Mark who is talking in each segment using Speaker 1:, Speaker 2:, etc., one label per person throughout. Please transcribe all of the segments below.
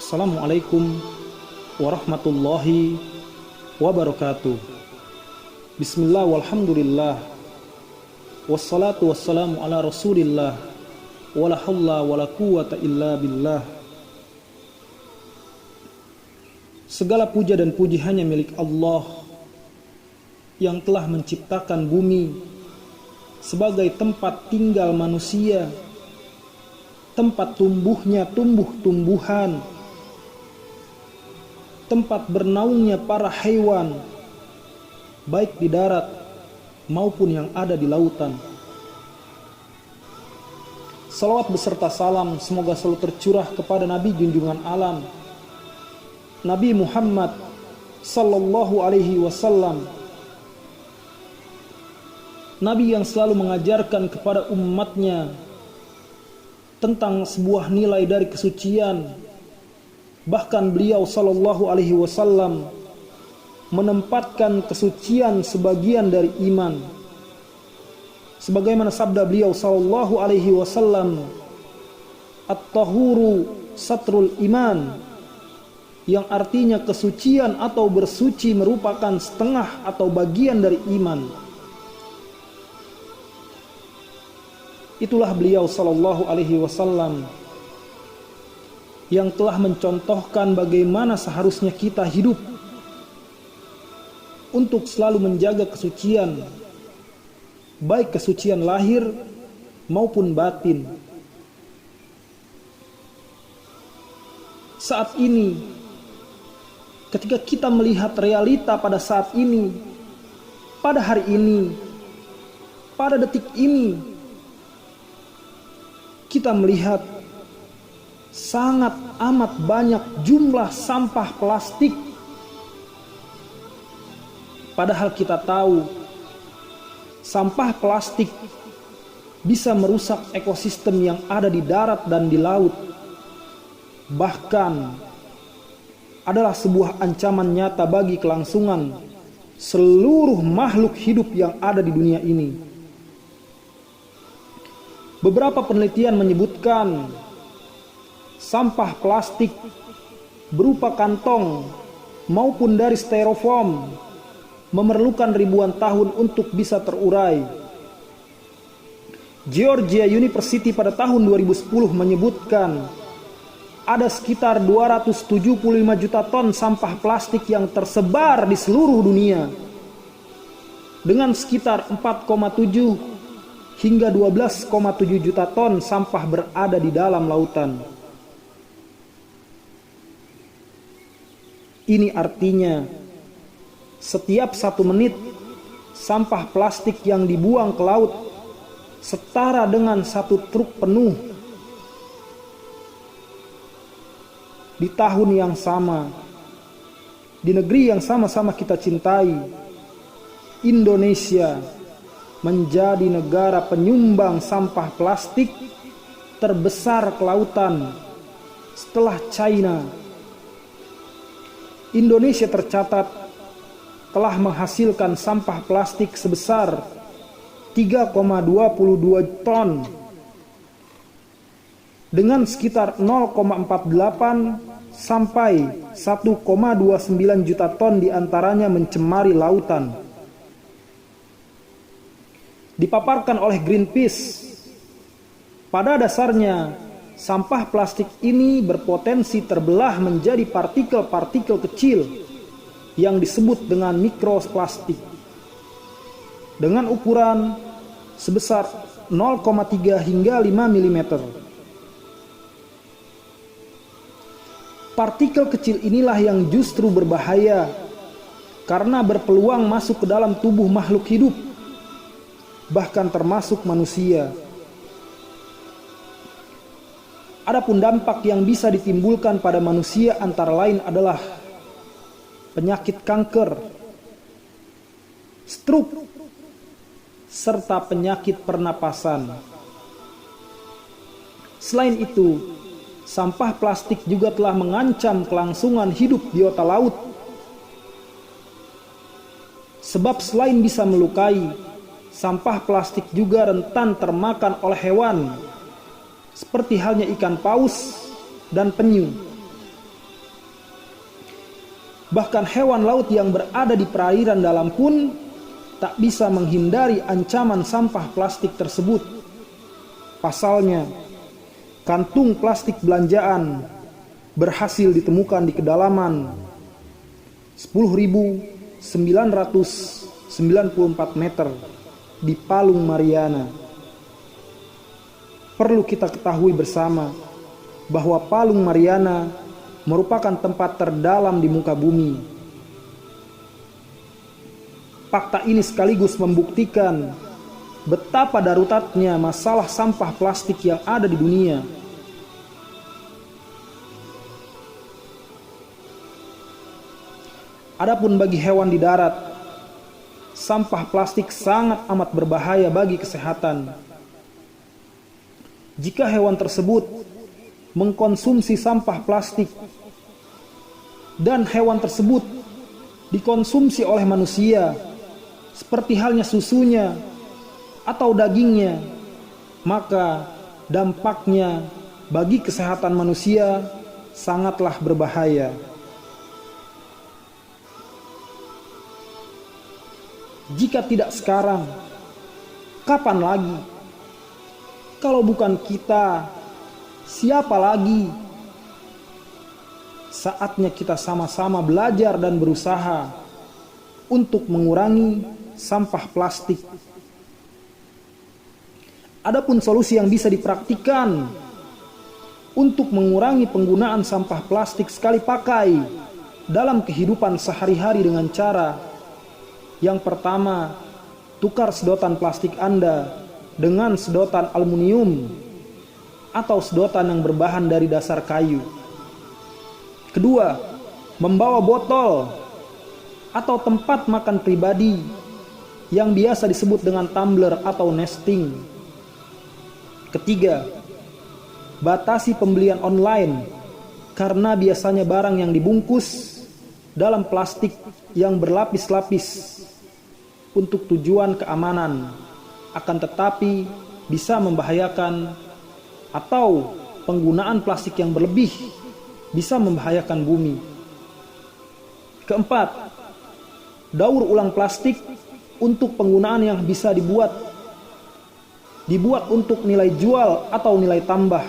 Speaker 1: Assalamualaikum warahmatullahi wabarakatuh. Bismillah walhamdulillah. Wassalatu wassalamu ala rasulillah. Wala hawla wala quwata illa billah. Segala puja dan puji hanya milik Allah yang telah menciptakan bumi sebagai tempat tinggal manusia, tempat tumbuhnya tumbuh-tumbuhan, tempat bernaungnya para hewan, baik di darat maupun yang ada di lautan. Salawat beserta salam semoga selalu tercurah kepada Nabi junjungan alam, Nabi Muhammad sallallahu alaihi wasallam, Nabi yang selalu mengajarkan kepada umatnya tentang sebuah nilai dari kesucian. Bahkan beliau sallallahu alaihi wasallam menempatkan kesucian sebagian dari iman. Sebagaimana sabda beliau sallallahu alaihi wasallam, "At-tahuru satrul iman," yang artinya kesucian atau bersuci merupakan setengah atau bagian dari iman. Itulah beliau sallallahu alaihi wasallam yang telah mencontohkan bagaimana seharusnya kita hidup untuk selalu menjaga kesucian, baik kesucian lahir maupun batin. Saat ini, ketika kita melihat realita pada saat ini, pada hari ini, pada detik ini, kita melihat sangat amat banyak jumlah sampah plastik. Padahal kita tahu sampah plastik bisa merusak ekosistem yang ada di darat dan di laut. Bahkan adalah sebuah ancaman nyata bagi kelangsungan seluruh makhluk hidup yang ada di dunia ini. Beberapa penelitian menyebutkan sampah plastik berupa kantong maupun dari styrofoam memerlukan ribuan tahun untuk bisa terurai. Georgia University pada tahun 2010 menyebutkan ada sekitar 275 juta ton sampah plastik yang tersebar di seluruh dunia, dengan sekitar 4,7 hingga 12,7 juta ton sampah berada di dalam lautan. Ini artinya setiap 1 menit sampah plastik yang dibuang ke laut setara dengan 1 truk penuh. Di tahun yang sama, di negeri yang sama-sama kita cintai, Indonesia menjadi negara penyumbang sampah plastik terbesar ke lautan setelah China. Indonesia tercatat telah menghasilkan sampah plastik sebesar 3,22 ton dengan sekitar 0,48 sampai 1,29 juta ton diantaranya mencemari lautan. Dipaparkan oleh Greenpeace, pada dasarnya sampah plastik ini berpotensi terbelah menjadi partikel-partikel kecil yang disebut dengan mikroplastik dengan ukuran sebesar 0,3 hingga 5 mm. Partikel kecil inilah yang justru berbahaya karena berpeluang masuk ke dalam tubuh makhluk hidup, bahkan termasuk manusia. Adapun dampak yang bisa ditimbulkan pada manusia antara lain adalah penyakit kanker, stroke, serta penyakit pernapasan. Selain itu, sampah plastik juga telah mengancam kelangsungan hidup biota laut. Sebab selain bisa melukai, sampah plastik juga rentan termakan oleh hewan, seperti halnya ikan paus dan penyu. Bahkan hewan laut yang berada di perairan dalam pun tak bisa menghindari ancaman sampah plastik tersebut. Pasalnya, kantung plastik belanjaan berhasil ditemukan di kedalaman 10.994 meter di Palung Mariana. Perlu kita ketahui bersama bahwa Palung Mariana merupakan tempat terdalam di muka bumi. Fakta ini sekaligus membuktikan betapa daruratnya masalah sampah plastik yang ada di dunia. Adapun bagi hewan di darat, sampah plastik sangat amat berbahaya bagi kesehatan. Jika hewan tersebut mengkonsumsi sampah plastik dan hewan tersebut dikonsumsi oleh manusia, seperti halnya susunya atau dagingnya, maka dampaknya bagi kesehatan manusia sangatlah berbahaya. Jika tidak sekarang, kapan lagi? Kalau bukan kita, siapa lagi? Saatnya kita sama-sama belajar dan berusaha untuk mengurangi sampah plastik. Adapun solusi yang bisa dipraktikkan untuk mengurangi penggunaan sampah plastik sekali pakai dalam kehidupan sehari-hari dengan cara: yang pertama, tukar sedotan plastik Anda dengan sedotan aluminium atau sedotan yang berbahan dari dasar kayu. Kedua, membawa botol atau tempat makan pribadi yang biasa disebut dengan tumbler atau nesting. Ketiga, batasi pembelian online karena biasanya barang yang dibungkus dalam plastik yang berlapis-lapis untuk tujuan keamanan, akan tetapi bisa membahayakan, atau penggunaan plastik yang berlebih bisa membahayakan bumi. Keempat, daur ulang plastik untuk penggunaan yang bisa dibuat untuk nilai jual atau nilai tambah.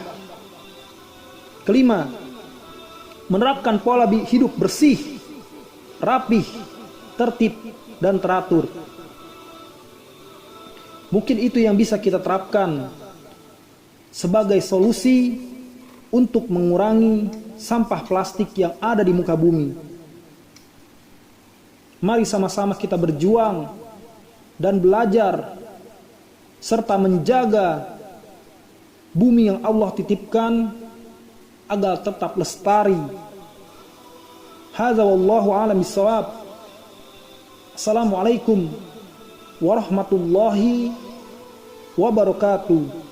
Speaker 1: Kelima, menerapkan pola hidup bersih, rapih, tertib, dan teratur. Mungkin itu yang bisa kita terapkan sebagai solusi untuk mengurangi sampah plastik yang ada di muka bumi. Mari sama-sama kita berjuang dan belajar serta menjaga bumi yang Allah titipkan agar tetap lestari. Hadza wallahu a'lam bissawab. Assalamualaikum warahmatullahi wabarakatuh.